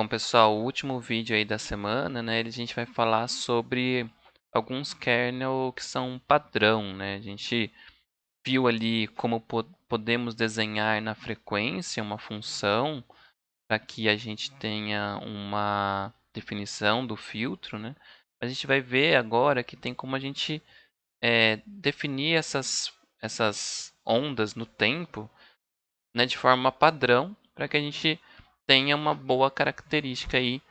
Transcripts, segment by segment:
Bom, pessoal, o último vídeo aí da semana, né, a gente vai falar sobre alguns kernel que são padrão, né? A gente viu ali como podemos desenhar na frequência uma função para que a gente tenha uma definição do filtro, né? A gente vai ver agora que tem como a gente definir essas ondas no tempo, né, de forma padrão para que a gente tenha uma boa característica aí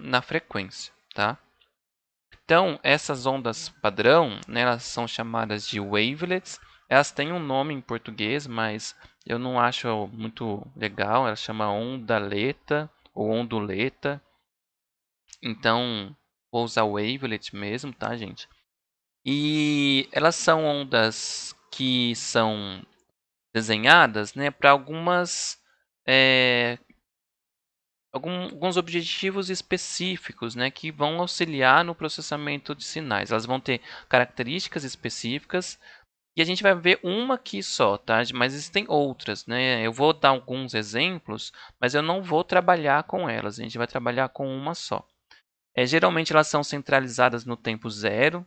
na frequência, tá? Então, essas ondas padrão, né, elas são chamadas de wavelets. Elas têm um nome em português, mas eu não acho muito legal. Ela chama ondaleta ou onduleta. Então, vou usar wavelet mesmo, tá, gente? E elas são ondas que são desenhadas, né, para alguns objetivos específicos, né, que vão auxiliar no processamento de sinais. Elas vão ter características específicas e a gente vai ver uma aqui só, tá? Mas existem outras, né? Eu vou dar alguns exemplos, mas eu não vou trabalhar com elas. A gente vai trabalhar com uma só. Geralmente elas são centralizadas no tempo zero,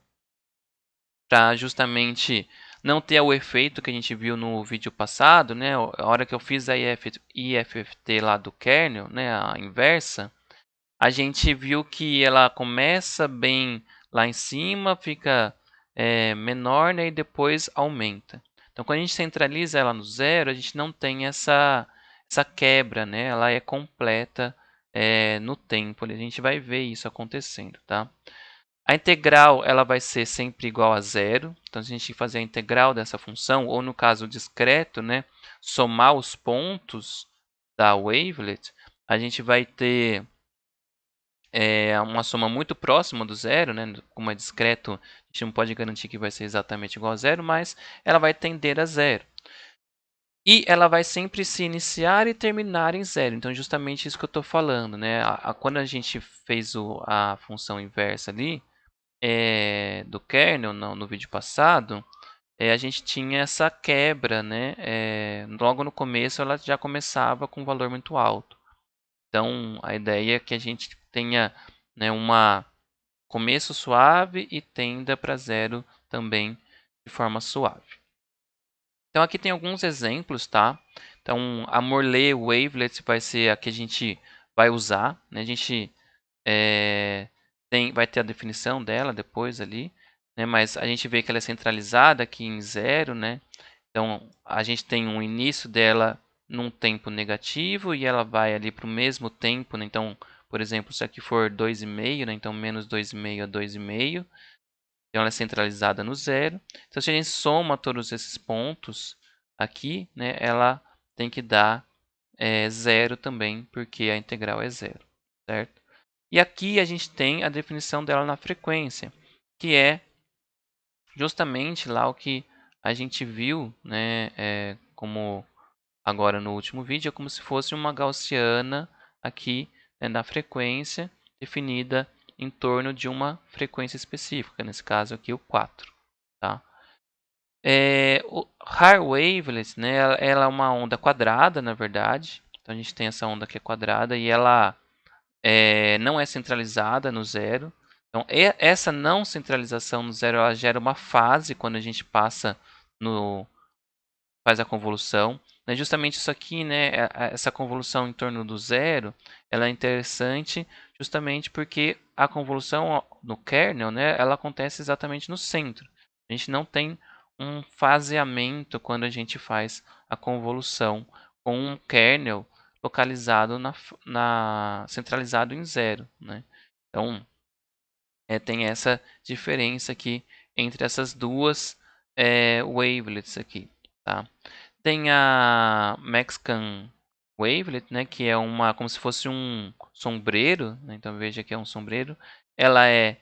para justamente não ter o efeito que a gente viu no vídeo passado, né? A hora que eu fiz a IFFT lá do kernel, né, a inversa, a gente viu que ela começa bem lá em cima, fica menor, né, e depois aumenta. Então, quando a gente centraliza ela no zero, a gente não tem essa quebra, né? Ela é completa no tempo. A gente vai ver isso acontecendo, tá? A integral ela vai ser sempre igual a zero. Então, se a gente fazer a integral dessa função, ou no caso discreto, né, somar os pontos da wavelet, a gente vai ter uma soma muito próxima do zero, né? Como é discreto, a gente não pode garantir que vai ser exatamente igual a zero, mas ela vai tender a zero. E ela vai sempre se iniciar e terminar em zero. Então, justamente isso que eu estou falando, né? Quando a gente fez a função inversa ali, do kernel no vídeo passado, a gente tinha essa quebra, né? Logo no começo ela já começava com um valor muito alto. Então a ideia é que a gente tenha, né, uma começo suave e tenda para zero também de forma suave. Então aqui tem alguns exemplos, tá? Então a Morley Wavelet vai ser a que a gente vai usar, né? A gente vai ter a definição dela depois ali, né? Mas a gente vê que ela é centralizada aqui em zero, né? Então a gente tem um início dela num tempo negativo e ela vai ali para o mesmo tempo, né? Então, por exemplo, se aqui for 2,5, né? Então menos 2,5 a 2,5. Então ela é centralizada no zero. Então se a gente soma todos esses pontos aqui, né? Ela tem que dar zero também, porque a integral é zero, certo? E aqui a gente tem a definição dela na frequência, que é justamente lá o que a gente viu, né, como agora no último vídeo, é como se fosse uma gaussiana aqui, né, na frequência definida em torno de uma frequência específica, nesse caso aqui o 4. Tá? O high wavelet, né, ela é uma onda quadrada, na verdade. Então a gente tem essa onda que é quadrada e ela não é centralizada no zero. Então, essa não centralização no zero ela gera uma fase quando a gente faz a convolução. É justamente isso aqui, né, essa convolução em torno do zero, ela é interessante justamente porque a convolução no kernel, né, ela acontece exatamente no centro. A gente não tem um faseamento quando a gente faz a convolução com um kernel localizado centralizado em zero, né? Então, tem essa diferença aqui entre essas duas wavelets aqui, tá? Tem a Mexican Wavelet, né, que é como se fosse um sombreiro, né? Então veja que é um sombreiro. Ela é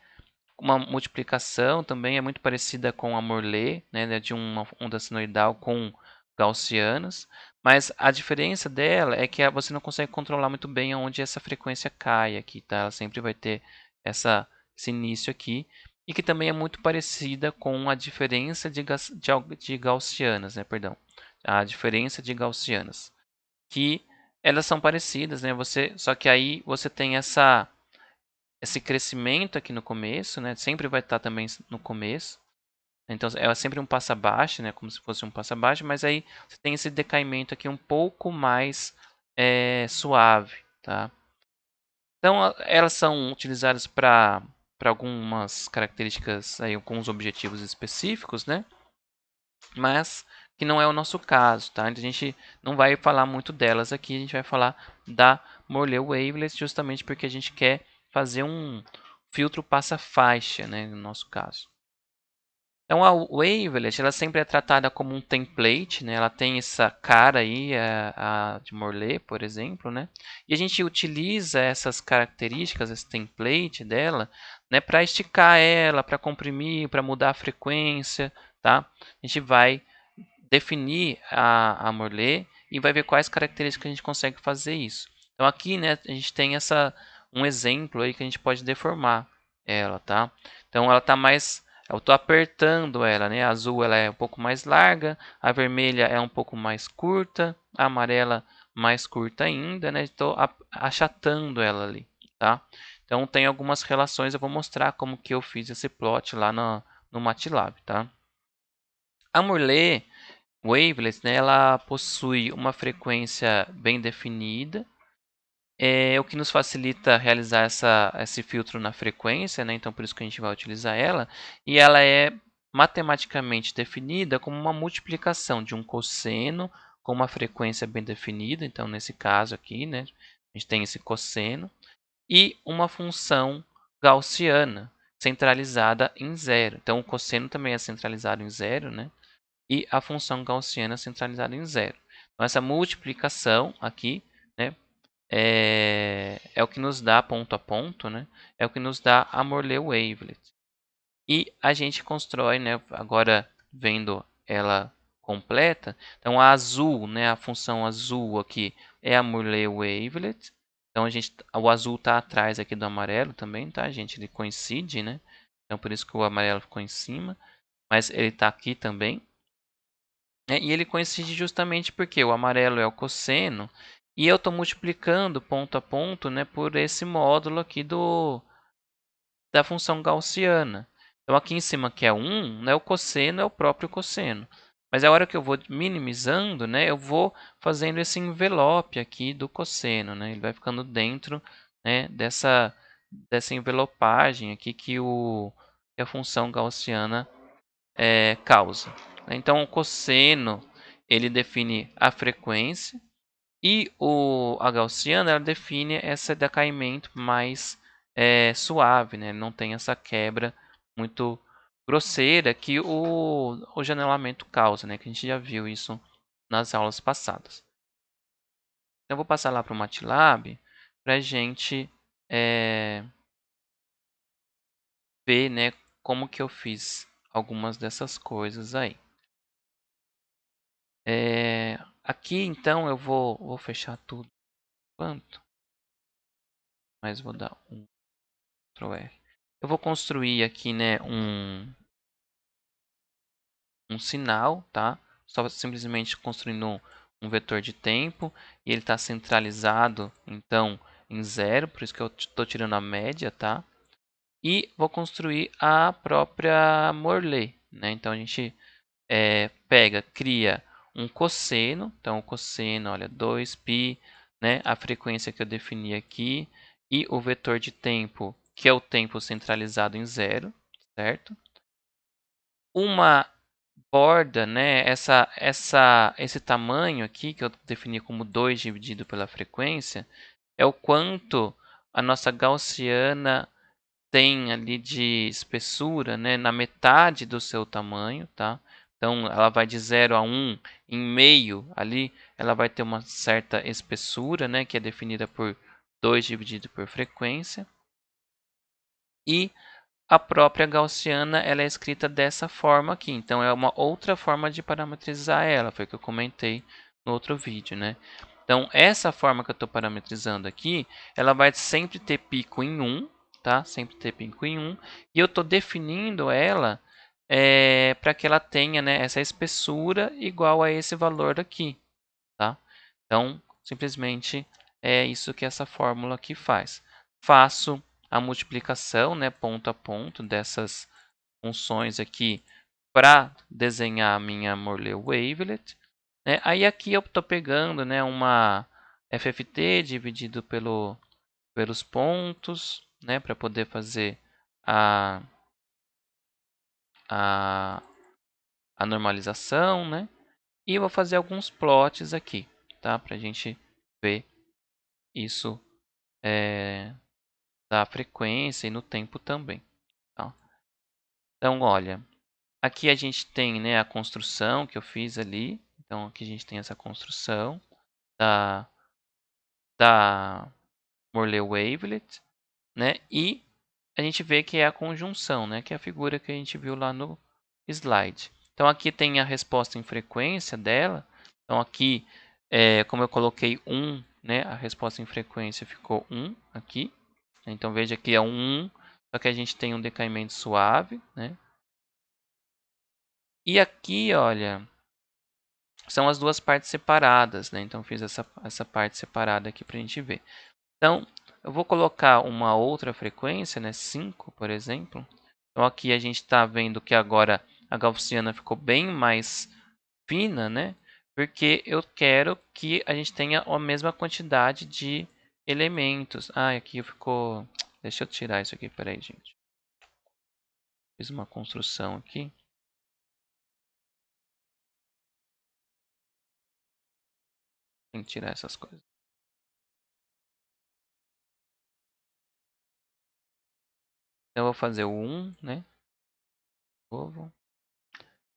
uma multiplicação também, é muito parecida com a Morley, né, de uma onda senoidal com gaussianas, mas a diferença dela é que você não consegue controlar muito bem aonde essa frequência cai aqui, tá? Ela sempre vai ter esse início aqui, e que também é muito parecida com a diferença de gaussianas, né, perdão, a diferença de gaussianas, que elas são parecidas, né? Só que aí você tem esse crescimento aqui no começo, né? Sempre vai estar também no começo. Então é sempre um passo abaixo, né? Como se fosse um passo abaixo, mas aí você tem esse decaimento aqui um pouco mais suave, tá? Então elas são utilizadas para algumas características aí, com os objetivos específicos, né? Mas que não é o nosso caso, tá? Então a gente não vai falar muito delas aqui, a gente vai falar da Morley Wavelet justamente porque a gente quer fazer um filtro passa-faixa, né, no nosso caso. Então a Wavelet, ela sempre é tratada como um template, né? Ela tem essa cara aí, a de Morley, por exemplo, né? E a gente utiliza essas características, esse template dela, né, para esticar ela, para comprimir, para mudar a frequência, tá? A gente vai definir a Morley e vai ver quais características a gente consegue fazer isso. Então aqui, né, a gente tem um exemplo aí que a gente pode deformar ela, tá? Então ela tá mais, eu estou apertando ela, né? A azul ela é um pouco mais larga, a vermelha é um pouco mais curta, a amarela mais curta ainda, né? Estou achatando ela ali, tá? Então tem algumas relações, eu vou mostrar como que eu fiz esse plot lá no MATLAB, tá? A Morley Wavelet, né, ela possui uma frequência bem definida, o que nos facilita realizar esse filtro na frequência, né, então por isso que a gente vai utilizar ela, e ela é matematicamente definida como uma multiplicação de um cosseno com uma frequência bem definida, então nesse caso aqui, né, a gente tem esse cosseno, e uma função gaussiana centralizada em zero. Então o cosseno também é centralizado em zero, né? E a função gaussiana centralizada em zero. Então, essa multiplicação aqui, né, é o que nos dá ponto a ponto, né, é o que nos dá a Morley Wavelet. E a gente constrói, né, agora vendo ela completa, então a azul, né, a função azul aqui é a Morley Wavelet. Então o azul está atrás aqui do amarelo também, tá, gente? Ele coincide, né? Então por isso que o amarelo ficou em cima, mas ele está aqui também. E ele coincide justamente porque o amarelo é o cosseno e eu estou multiplicando ponto a ponto, né, por esse módulo aqui da função gaussiana. Então aqui em cima que é 1, né, o cosseno é o próprio cosseno. Mas a hora que eu vou minimizando, né, eu vou fazendo esse envelope aqui do cosseno, né, ele vai ficando dentro, né, dessa envelopagem aqui que a função gaussiana causa. Então, o cosseno ele define a frequência e a gaussiana ela define esse decaimento mais suave, né? Ele não tem essa quebra muito grosseira que o janelamento causa, né? Que a gente já viu isso nas aulas passadas. Então, eu vou passar lá para o MATLAB para a gente ver, né, como que eu fiz algumas dessas coisas aí. Aqui então eu vou fechar tudo quanto, mas vou dar um Ctrl R. Eu vou construir aqui, né, um sinal, tá? Só simplesmente construindo um vetor de tempo e ele está centralizado então em zero, por isso que eu estou tirando a média, tá? E vou construir a própria Morley, né? Então a gente cria um cosseno, então o cosseno, olha, 2π, né, a frequência que eu defini aqui, e o vetor de tempo, que é o tempo centralizado em zero, certo? Uma borda, né, esse tamanho aqui, que eu defini como 2 dividido pela frequência, é o quanto a nossa gaussiana tem ali de espessura, né, na metade do seu tamanho, tá? Então, ela vai de 0 a 1 em meio ali, ela vai ter uma certa espessura, né, que é definida por 2 dividido por frequência. E a própria gaussiana, ela é escrita dessa forma aqui. Então, é uma outra forma de parametrizar ela, foi o que eu comentei no outro vídeo, né? Então, essa forma que eu estou parametrizando aqui, ela vai sempre ter pico em 1, tá? Sempre ter pico em 1. E eu estou definindo ela para que ela tenha, né, essa espessura igual a esse valor aqui, tá? Então, simplesmente é isso que essa fórmula aqui faz. Faço a multiplicação, né, ponto a ponto dessas funções aqui para desenhar a minha Morley Wavelet. Né? Aí aqui eu estou pegando, né, uma FFT dividido pelos pontos, né, para poder fazer a, a, a normalização, né? E vou fazer alguns plots aqui, tá? Para a gente ver isso da frequência e no tempo também. Tá? Então, olha, aqui a gente tem, né, a construção que eu fiz ali. Então, aqui a gente tem essa construção da Morley Wavelet, né? E a gente vê que é a conjunção, né? Que é a figura que a gente viu lá no slide. Então, aqui tem a resposta em frequência dela. Então, aqui, como eu coloquei 1, né? A resposta em frequência ficou 1 aqui. Então, veja que é um 1, só que a gente tem um decaimento suave, né? E aqui, olha, são as duas partes separadas, né? Então, fiz essa parte separada aqui para a gente ver. Então, eu vou colocar uma outra frequência, né? 5, por exemplo. Então, aqui a gente está vendo que agora a gaussiana ficou bem mais fina, né? Porque eu quero que a gente tenha a mesma quantidade de elementos. Ah, aqui ficou... Deixa eu tirar isso aqui, peraí, gente. Fiz uma construção aqui. Tem que tirar essas coisas. Então, eu vou fazer o 1, né? Novo.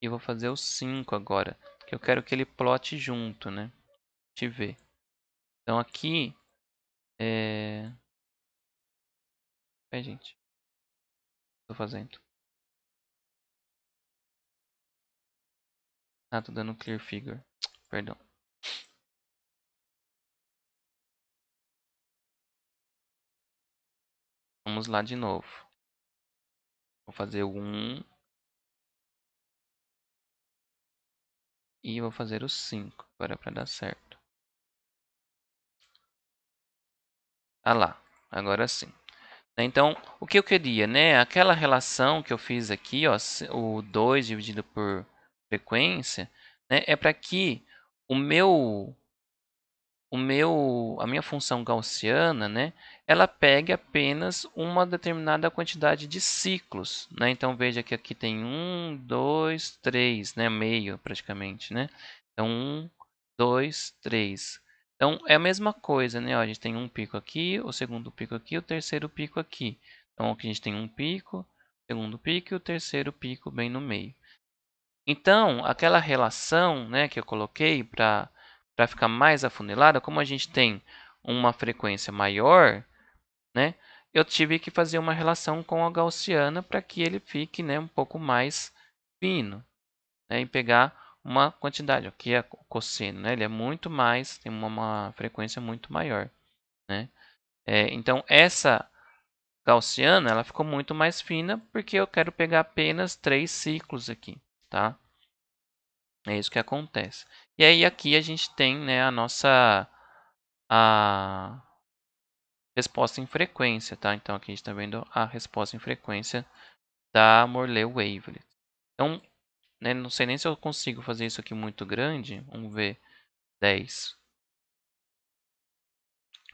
E vou fazer o 5 agora. Que eu quero que ele plote junto, né? Te ver. Então, aqui... gente. Tô fazendo. Ah, tô dando clear figure. Perdão. Vamos lá de novo. Vou fazer o 1. E vou fazer o 5. Agora para dar certo. Ah lá. Agora sim. Então, o que eu queria, né? Aquela relação que eu fiz aqui, ó, o 2 dividido por frequência, né? É para que o meu a minha função gaussiana, né, ela pegue apenas uma determinada quantidade de ciclos, né? Então veja que aqui tem 1, 2, 3, né, meio praticamente, né? Então 1, 2, 3. Então é a mesma coisa, né? Ó, a gente tem um pico aqui, o segundo pico aqui, o terceiro pico aqui. Então aqui a gente tem um pico, segundo pico e o terceiro pico bem no meio. Então, aquela relação, né, que eu coloquei para ficar mais afunilada, como a gente tem uma frequência maior, né, eu tive que fazer uma relação com a gaussiana para que ele fique, né, um pouco mais fino, né, e pegar uma quantidade. Aqui é o cosseno, né, ele é muito mais, tem uma frequência muito maior, né. Então, essa gaussiana ela ficou muito mais fina porque eu quero pegar apenas 3 ciclos aqui, tá? É isso que acontece. E aí aqui a gente tem, né, a resposta em frequência, tá? Então aqui a gente está vendo a resposta em frequência da Morley Wavelet. Então, né, não sei nem se eu consigo fazer isso aqui muito grande. Vamos ver, 10.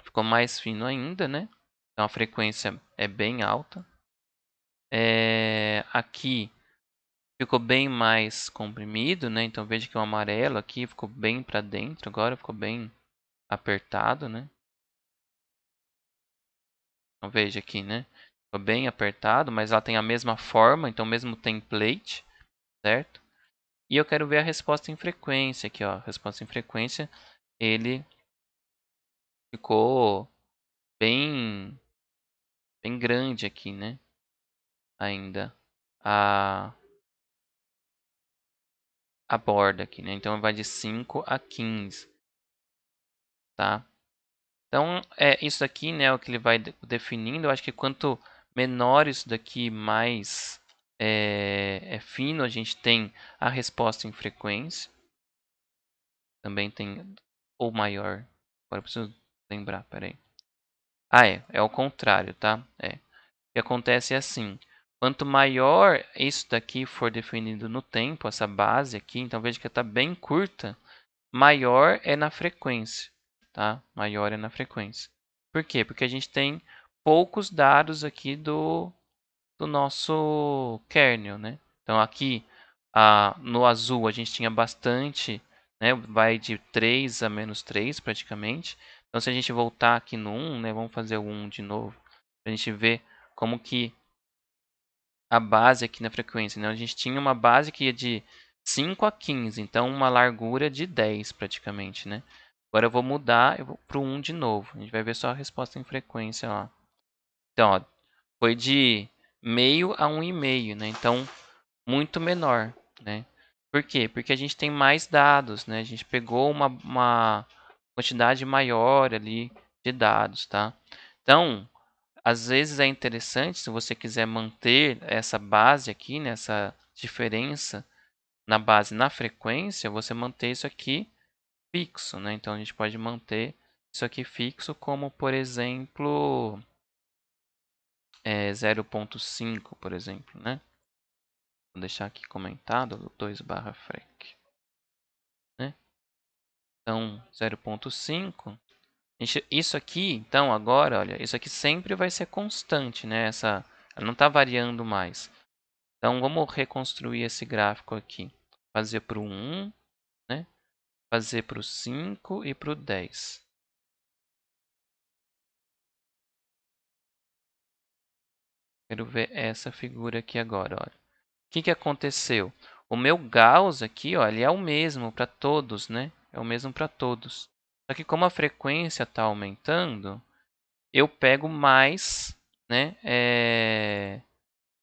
Ficou mais fino ainda, né? Então a frequência é bem alta. Aqui ficou bem mais comprimido, né? Então veja que o amarelo aqui ficou bem para dentro, agora ficou bem apertado, né? Então veja aqui, né? Ficou bem apertado, mas ela tem a mesma forma, então mesmo template, certo? E eu quero ver a resposta em frequência aqui, ó. A resposta em frequência, ele ficou bem, bem grande aqui, né? Ainda a, a borda aqui, né? Então vai de 5 a 15, tá? Então, isso aqui, né, é o que ele vai definindo. Eu acho que quanto menor isso daqui, mais fino a gente tem a resposta em frequência. Também tem ou maior. Agora eu preciso lembrar, peraí. Ah, é o contrário, tá? O que acontece é assim, quanto maior isso daqui for definido no tempo, essa base aqui, então veja que está bem curta, maior é na frequência, tá? Maior é na frequência. Por quê? Porque a gente tem poucos dados aqui do nosso kernel, né? Então aqui no azul a gente tinha bastante, né? Vai de 3 a -3 praticamente. Então se a gente voltar aqui no 1, né? Vamos fazer o 1 de novo, para a gente ver como que a base aqui na frequência, né? A gente tinha uma base que ia de 5 a 15, então uma largura de 10 praticamente, né? Agora eu vou mudar, eu vou para o 1 de novo. A gente vai ver só a resposta em frequência lá. Então, ó, foi de meio a 1,5, né? Então, muito menor, né? Por quê? Porque a gente tem mais dados, né? A gente pegou uma quantidade maior ali de dados, tá? Então, às vezes é interessante, se você quiser manter essa base aqui, né, essa diferença na base na frequência, você manter isso aqui fixo, né? Então, a gente pode manter isso aqui fixo como, por exemplo, 0,5, por exemplo, né? Vou deixar aqui comentado, 2/frec, né? Então, 0,5. Isso aqui, então, agora, olha, isso aqui sempre vai ser constante, né? Ela não está variando mais. Então, vamos reconstruir esse gráfico aqui. Fazer para o 1, né? Fazer para o 5 e para o 10. Quero ver essa figura aqui agora, olha. O que aconteceu? O meu Gauss aqui, ó, ele é o mesmo para todos, né? É o mesmo para todos. Só que como a frequência está aumentando, eu pego mais, né?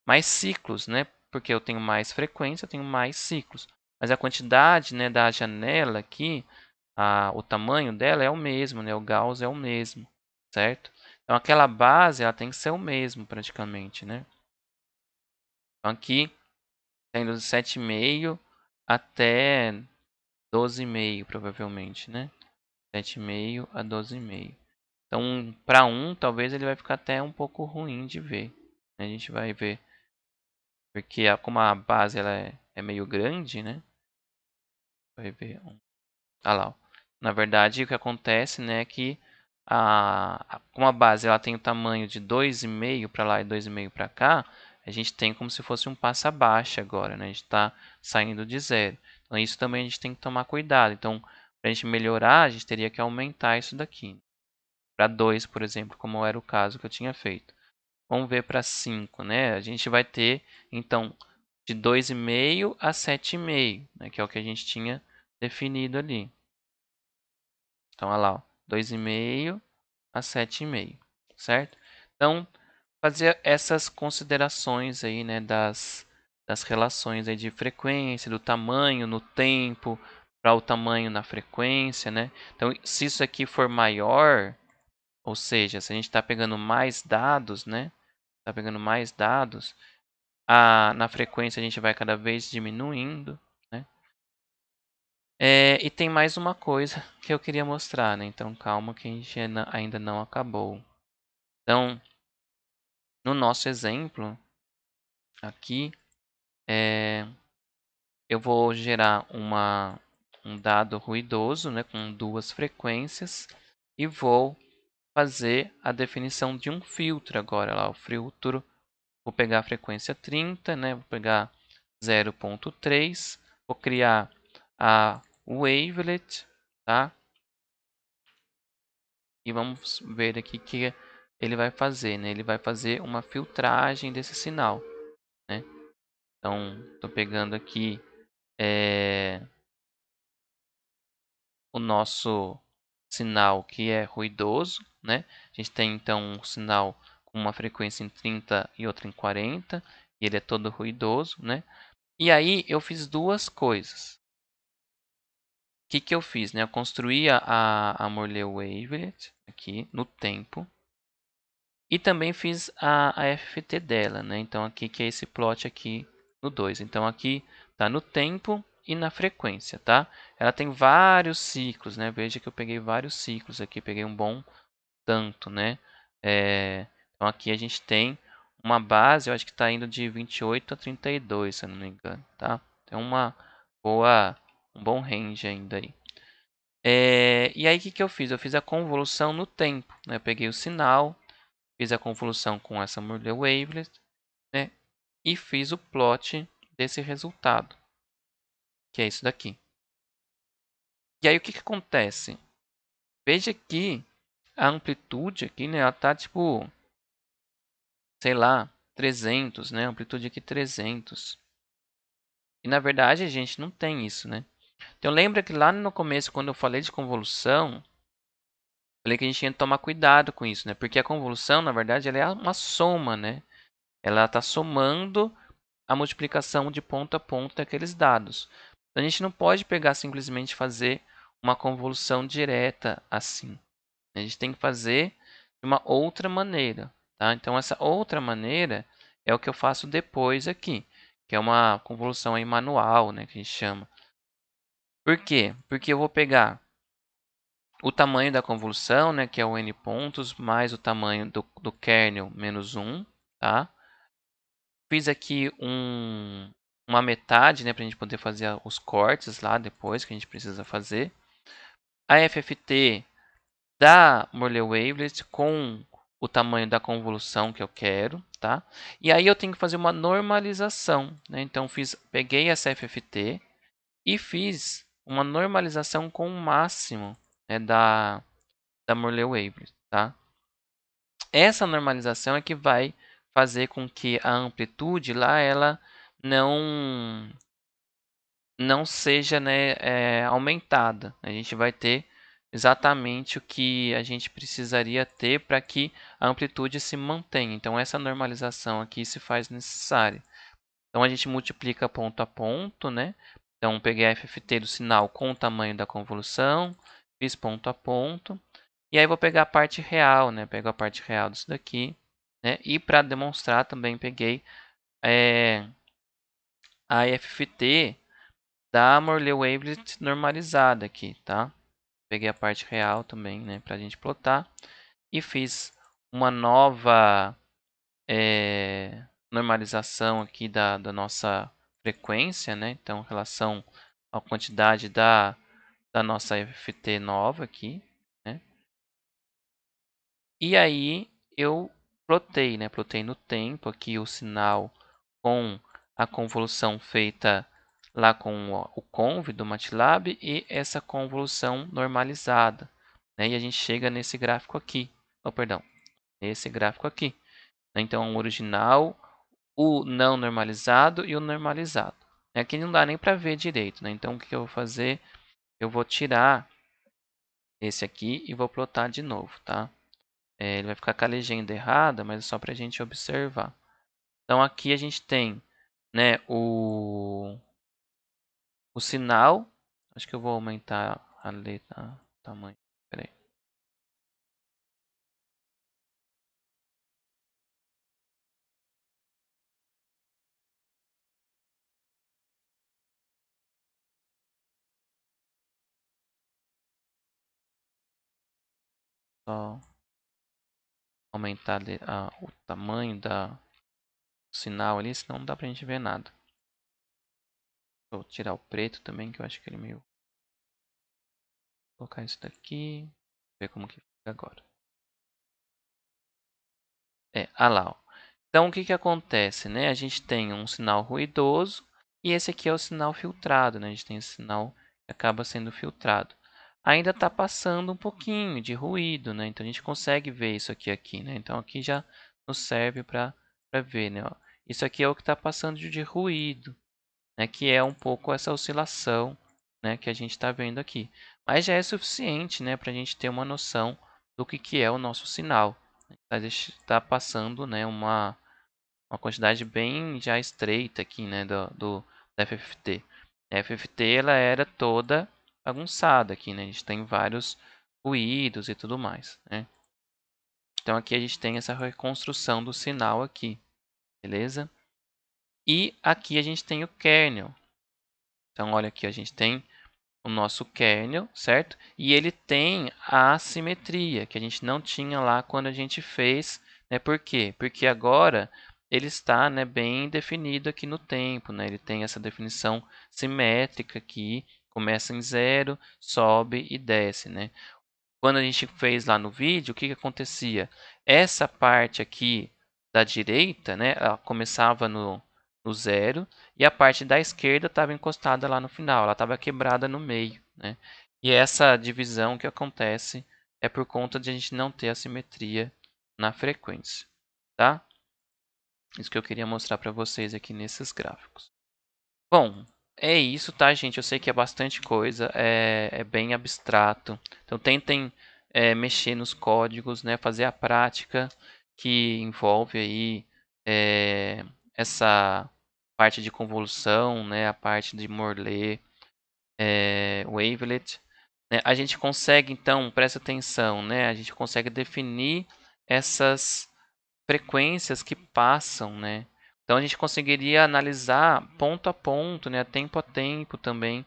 Mais ciclos, né? Porque eu tenho mais frequência, eu tenho mais ciclos. Mas a quantidade, né, da janela aqui, o tamanho dela é o mesmo, né? O Gauss é o mesmo, certo? Então aquela base ela tem que ser o mesmo praticamente, né? Então aqui tendo 7,5 até 12,5 provavelmente, né? 7,5 a 12,5. Então, para talvez ele vai ficar até um pouco ruim de ver, né? A gente vai ver, porque como a base ela é meio grande, né? Vai ver. Ah lá, ó. Na verdade, o que acontece, né, é que como a base ela tem o tamanho de 2,5 para lá e 2,5 para cá, a gente tem como se fosse um passa baixa agora, né? A gente está saindo de zero. Então, isso também a gente tem que tomar cuidado. Então, para a gente melhorar, a gente teria que aumentar isso daqui. Para 2, por exemplo, como era o caso que eu tinha feito. Vamos ver para 5, né? A gente vai ter, então, de 2,5 a 7,5, né? Que é o que a gente tinha definido ali. Então, olha lá, 2,5 a 7,5, certo? Então, fazer essas considerações aí, né, das relações aí de frequência, do tamanho no tempo, para o tamanho na frequência, né? Então, se isso aqui for maior, ou seja, se a gente está pegando mais dados, né? Está pegando mais dados, na frequência a gente vai cada vez diminuindo, né? E tem mais uma coisa que eu queria mostrar, né? Então calma que a gente ainda não acabou. Então, no nosso exemplo aqui, eu vou gerar um dado ruidoso, né? Com duas frequências e vou fazer a definição de um filtro agora. Lá, o filtro, vou pegar a frequência 30, né? Vou pegar 0,3, vou criar a wavelet, tá? E vamos ver aqui que ele vai fazer, né? Ele vai fazer uma filtragem desse sinal, né? Então, estou pegando aqui o nosso sinal que é ruidoso, né? A gente tem então um sinal com uma frequência em 30 e outra em 40, e ele é todo ruidoso, né? E aí eu fiz duas coisas. O que eu fiz, né? Eu construí a Morley Wavelet aqui no tempo. E também fiz a FT dela, né? Então aqui que é esse plot aqui no 2. Então aqui está no tempo e na frequência, tá? Ela tem vários ciclos, né? Veja que eu peguei vários ciclos aqui, peguei um bom tanto, né? Então aqui a gente tem uma base, eu acho que está indo de 28 a 32, se eu não me engano, tá? Tem um bom range ainda aí. E aí o que eu fiz? Eu fiz a convolução no tempo, né? Eu peguei o sinal, fiz a convolução com essa Morley Wavelet, né? E fiz o plot desse resultado, que é isso daqui. E aí o que acontece? Veja que a amplitude aqui, né? Ela tá tipo, sei lá, 300, né? Amplitude aqui 300. E na verdade a gente não tem isso, né? Então lembra que lá no começo, quando eu falei de convolução, falei que a gente tinha que tomar cuidado com isso, né? Porque a convolução, na verdade, ela é uma soma, né? Ela está somando a multiplicação de ponto a ponto daqueles dados. Então, a gente não pode pegar simplesmente fazer uma convolução direta assim. A gente tem que fazer de uma outra maneira, tá? Então, essa outra maneira é o que eu faço depois aqui, que é uma convolução aí manual, né, que a gente chama. Por quê? Porque eu vou pegar o tamanho da convolução, né, que é o n pontos, mais o tamanho do kernel menos 1, tá? Fiz aqui uma metade, né, para a gente poder fazer os cortes lá depois que a gente precisa fazer. A FFT da Morley Wavelet com o tamanho da convolução que eu quero, tá? E aí eu tenho que fazer uma normalização, né? Então peguei essa FFT e fiz uma normalização com o máximo, né, da Morley Wavelet, tá? Essa normalização é que vai fazer com que a amplitude lá ela não não seja, né, aumentada. A gente vai ter exatamente o que a gente precisaria ter para que a amplitude se mantenha. Então essa normalização aqui se faz necessária. Então a gente multiplica ponto a ponto, né? Então peguei a FFT do sinal com o tamanho da convolução, fiz ponto a ponto. E aí vou pegar a parte real, né? Pego a parte real disso daqui, né? E para demonstrar também peguei a FFT da Morley Wavelet normalizada aqui, tá? Peguei a parte real também, né? Para a gente plotar. E fiz uma nova normalização aqui da nossa frequência, né? Então, em relação à quantidade da nossa FFT nova aqui, né? E aí eu plotei, né? Plotei no tempo aqui o sinal com a convolução feita lá com o conv do MATLAB e essa convolução normalizada, né? E a gente chega nesse gráfico aqui. Oh, perdão, nesse gráfico aqui. Então, o original, o não normalizado e o normalizado. Aqui não dá nem para ver direito, né? Então, o que eu vou fazer? Eu vou tirar esse aqui e vou plotar de novo, tá? Ele vai ficar com a legenda errada, mas é só para a gente observar. Então, aqui a gente tem, né, o sinal. Acho que eu vou aumentar a letra, o tamanho. Peraí. Só aumentar o tamanho do sinal ali, senão não dá pra gente ver nada. Vou tirar o preto também, que eu acho que ele meio... Vou colocar isso daqui. Ver como que fica agora. Ah lá, ó. Então, o que que acontece, né? A gente tem um sinal ruidoso e esse aqui é o sinal filtrado, né? A gente tem esse sinal que acaba sendo filtrado. Ainda está passando um pouquinho de ruído, né? Então, a gente consegue ver isso aqui, né? Então, aqui já nos serve para ver, né? Ó. Isso aqui é o que está passando de ruído, né? Que é um pouco essa oscilação, né? Que a gente está vendo aqui. Mas já é suficiente, né? Para a gente ter uma noção do que é o nosso sinal. Está passando, né? Uma quantidade bem já estreita aqui, né, da FFT. A FFT ela era toda bagunçada aqui, né? A gente tem vários ruídos e tudo mais, né? Então aqui a gente tem essa reconstrução do sinal aqui, beleza? E aqui a gente tem o kernel. Então, olha aqui, a gente tem o nosso kernel, certo? E ele tem a assimetria, que a gente não tinha lá quando a gente fez, né? Por quê? Porque agora ele está, né, bem definido aqui no tempo, né? Ele tem essa definição simétrica aqui, começa em 0, sobe e desce, né? Quando a gente fez lá no vídeo, o que que acontecia? Essa parte aqui da direita, né, ela começava no 0 e a parte da esquerda estava encostada lá no final, ela estava quebrada no meio, né? E essa divisão que acontece é por conta de a gente não ter a simetria na frequência, tá? Isso que eu queria mostrar para vocês aqui nesses gráficos. Bom, é isso, tá, gente? Eu sei que é bastante coisa, é bem abstrato. Então, tentem mexer nos códigos, né? Fazer a prática que envolve aí essa parte de convolução, né? A parte de Morley, wavelet. Né? A gente consegue, então, presta atenção, né? A gente consegue definir essas frequências que passam, né? Então a gente conseguiria analisar ponto a ponto, né, tempo a tempo também,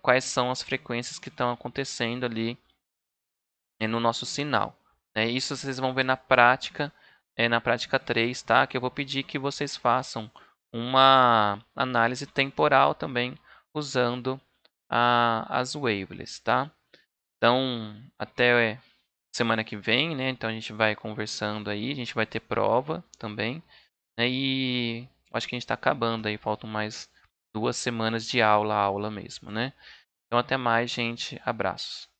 quais são as frequências que estão acontecendo ali no nosso sinal. Isso vocês vão ver na prática 3, tá? Que eu vou pedir que vocês façam uma análise temporal também usando as wavelets, tá? Então, até semana que vem, né? Então a gente vai conversando aí, a gente vai ter prova também, né? E acho que a gente está acabando aí, faltam mais 2 semanas de aula mesmo, né? Então até mais, gente. Abraços.